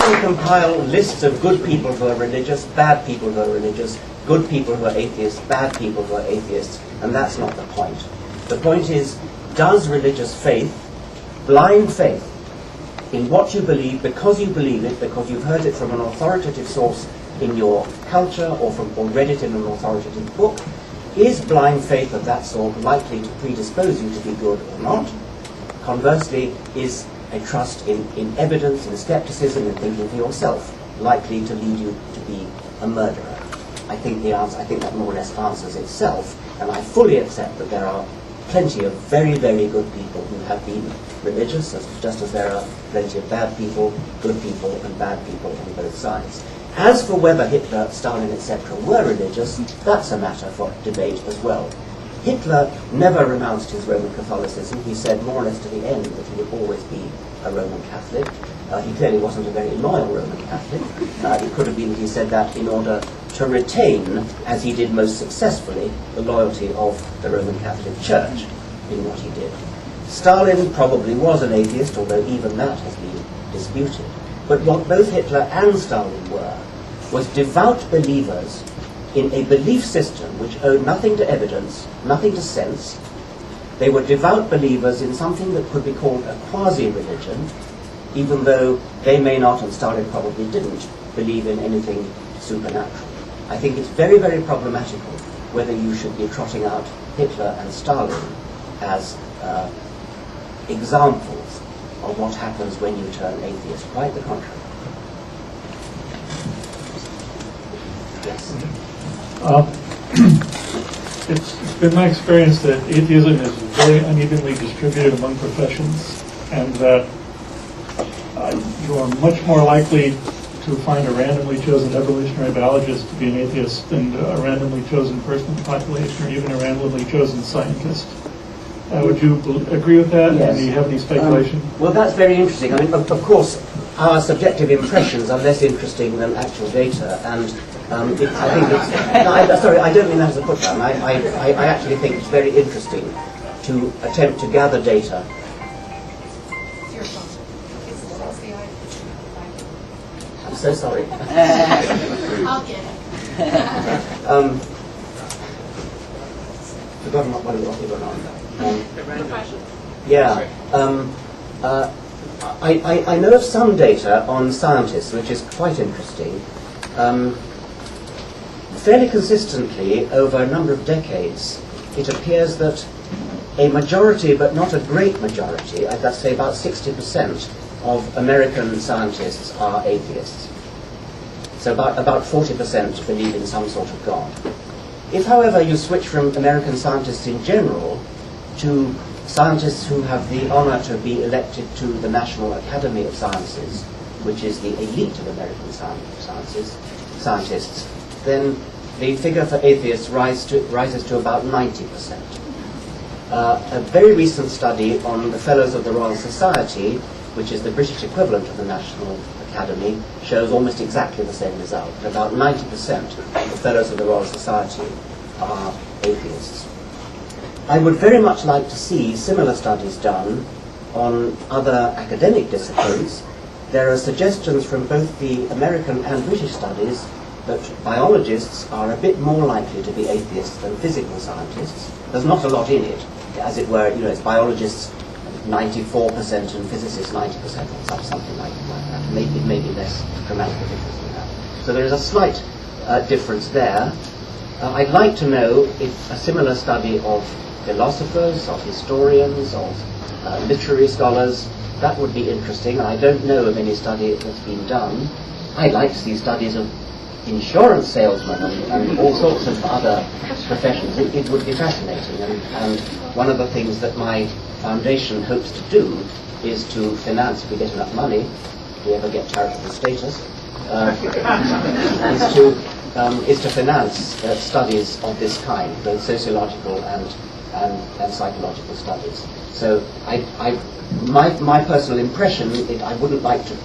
can compile lists of good people who are religious, bad people who are religious, good people who are atheists, bad people who are atheists, and that's not the point. The point is, does religious faith, blind faith, in what you believe, because you believe it, because you've heard it from an authoritative source in your culture or read it in an authoritative book, is blind faith of that sort likely to predispose you to be good or not? Conversely, is a trust in evidence, in skepticism, in thinking for yourself likely to lead you to be a murderer? I think that more or less answers itself, and I fully accept that there are plenty of very, very good people who have been religious, just as there are plenty of bad people, good people, and bad people on both sides. As for whether Hitler, Stalin, etc. were religious, that's a matter for debate as well. Hitler never renounced his Roman Catholicism. He said more or less to the end that he would always be a Roman Catholic. He clearly wasn't a very loyal Roman Catholic. It could have been that he said that in order to retain, as he did most successfully, the loyalty of the Roman Catholic Church in what he did. Stalin probably was an atheist, although even that has been disputed. But what both Hitler and Stalin were was devout believers in a belief system which owed nothing to evidence, nothing to sense. They were devout believers in something that could be called a quasi-religion, even though they may not, and Stalin probably didn't, believe in anything supernatural. I think it's very, very problematical whether you should be trotting out Hitler and Stalin as examples of what happens when you turn atheist. Quite the contrary. Yes? It's been my experience that atheism is very unevenly distributed among professions, and that you are much more likely to find a randomly chosen evolutionary biologist to be an atheist than a randomly chosen person in the population, or even a randomly chosen scientist. Would you agree with that? Yes. And do you have any speculation? Well, that's very interesting. I mean, of course, our subjective impressions are less interesting than actual data, and I think it's... sorry, I don't mean that as a put-down. I actually think it's very interesting to attempt to gather data. It's your phone. It's the iPhone. I'm so sorry. I'll get it. Forgotten what we were on. Profession. Yeah. I know of some data on scientists, which is quite interesting. Fairly consistently, over a number of decades, it appears that a majority, but not a great majority, I'd say about 60% of American scientists are atheists. So about 40% believe in some sort of God. If, however, you switch from American scientists in general to scientists who have the honor to be elected to the National Academy of Sciences, which is the elite of American scientists, then the figure for atheists rises to about 90%. A very recent study on the Fellows of the Royal Society, which is the British equivalent of the National Academy, shows almost exactly the same result. About 90% of the Fellows of the Royal Society are atheists. I would very much like to see similar studies done on other academic disciplines. There are suggestions from both the American and British studies that biologists are a bit more likely to be atheists than physical scientists. There's not a lot in it. As it were, it's biologists 94% and physicists 90%, or something like that. It may be less dramatically different than that. So there is a slight difference there. I'd like to know if a similar study of philosophers, of historians, of literary scholars, that would be interesting. I don't know of any study that's been done. I'd like to see studies of insurance salesmen and all sorts of other professions. It would be fascinating. And one of the things that my foundation hopes to do is to finance, if we get enough money, if we ever get charitable status, is to finance studies of this kind, both sociological and psychological studies. So my personal impression, I wouldn't like to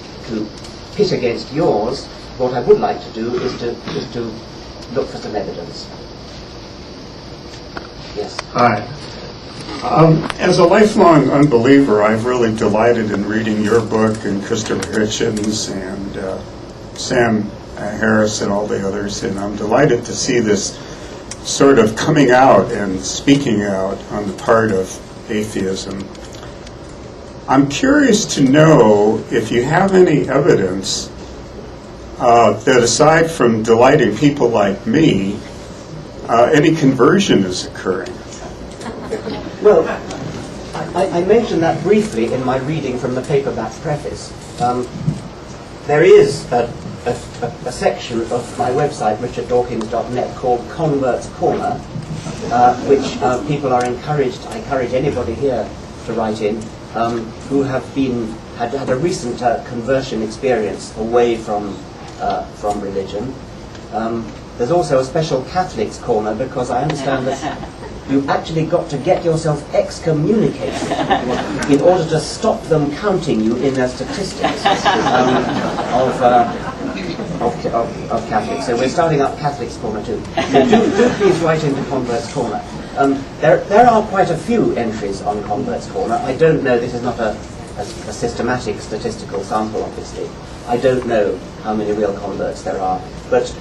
pit against yours. What I would like to do is to look for some evidence. Yes. Hi. As a lifelong unbeliever, I've really delighted in reading your book and Christopher Hitchens and Sam Harris and all the others, and I'm delighted to see this sort of coming out and speaking out on the part of atheism. I'm curious to know if you have any evidence that aside from delighting people like me, any conversion is occurring. Well, I mentioned that briefly in my reading from the paperback preface. There is a section of my website, richarddawkins.net, called Converts Corner, which people are encouraged. I encourage anybody here to write in who have had a recent conversion experience away from religion. There's also a special Catholics Corner, because I understand that you've actually got to get yourself excommunicated in order to stop them counting you in their statistics of Catholics. So we're starting up Catholics Corner too. So do please write into Converts Corner. There are quite a few entries on Converts Corner. I don't know, this is not a systematic statistical sample, obviously. I don't know how many real converts there are, but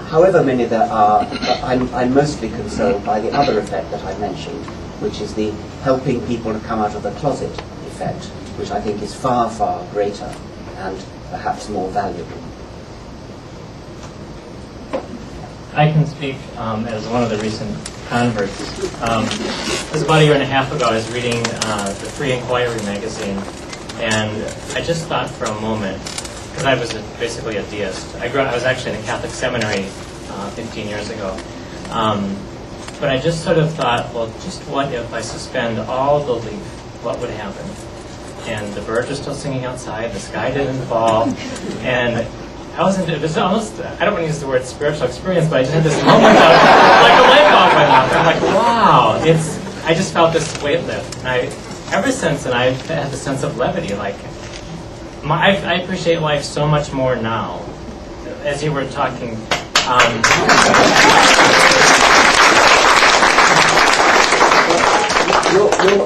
however many there are, I'm mostly concerned by the other effect that I mentioned, which is the helping people to come out of the closet effect, which I think is far, far greater and perhaps more valuable. I can speak as one of the recent converts. It was about a year and a half ago. I was reading the Free Inquiry magazine, and I just thought for a moment, because I was basically a deist. I was actually in a Catholic seminary 15 years ago. But I just sort of thought, well, just what if I suspend all belief? What would happen? And the birds are still singing outside, the sky didn't fall, and it was almost, I don't want to use the word spiritual experience, but I just had this moment of, like a light bulb went off. I'm like, wow, I just felt this weight lift. And ever since then, I've had the sense of levity. Like, I appreciate life so much more now. As you were talking,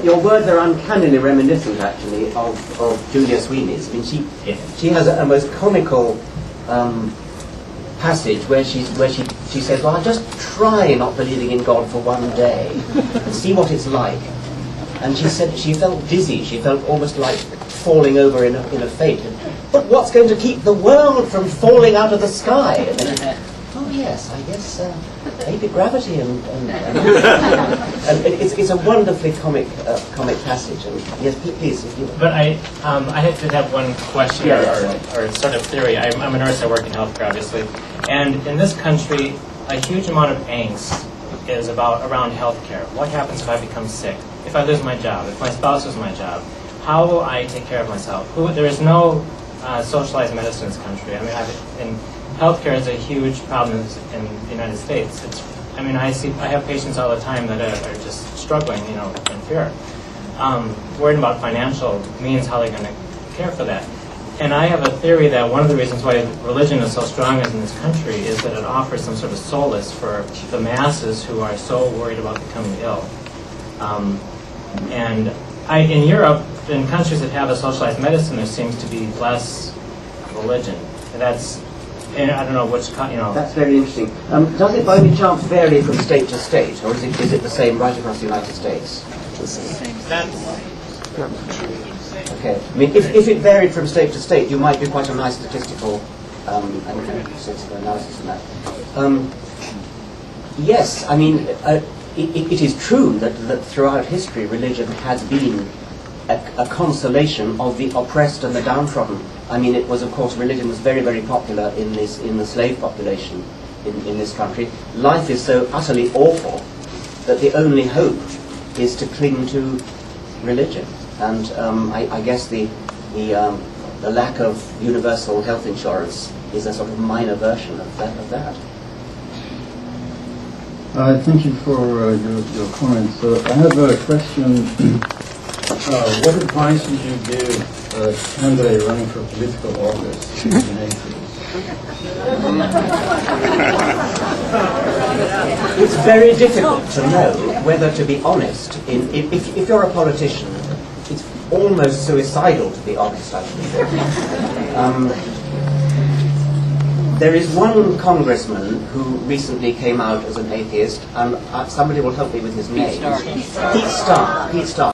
Your words are uncannily reminiscent, actually, of Julia Sweeney's. I mean, she has a most comical passage where she says, "Well, I'll just try not believing in God for one day and see what it's like." And she said she felt dizzy. She felt almost like falling over in a faint. But what's going to keep the world from falling out of the sky? And then, oh yes, I guess maybe gravity and it's a wonderfully comic passage. And yes, please. If you... But I did have one question or sort of theory. I'm a nurse. I work in healthcare, obviously, and in this country, a huge amount of angst is around healthcare. What happens if I become sick? If I lose my job? If my spouse loses my job? How will I take care of myself? There is no socialized medicine in this country. I mean, and healthcare is a huge problem in the United States. I have patients all the time that are just struggling, in fear, worried about financial means, how they're going to care for that. And I have a theory that one of the reasons why religion is so strong in this country is that it offers some sort of solace for the masses who are so worried about becoming ill. In Europe, in countries that have a socialized medicine, there seems to be less religion. And I don't know which, That's very interesting. Does it by any chance vary from state to state, or is it the same right across the United States? Okay. I mean, if it varied from state to state, you might do quite a nice statistical analysis on that. Yes, I mean, it is true that throughout history, religion has been a consolation of the oppressed and the downtrodden. I mean, it was, of course, religion was very, very popular in the slave population in this country. Life is so utterly awful that the only hope is to cling to religion. And I guess the lack of universal health insurance is a sort of minor version of that. Thank you for your comments. I have a question. What advice would you give candidate running for political office is an atheist? It's very difficult to know whether to be honest. If you're a politician, it's almost suicidal to be honest, I think. There is one congressman who recently came out as an atheist, and somebody will help me with his name. Pete Starr.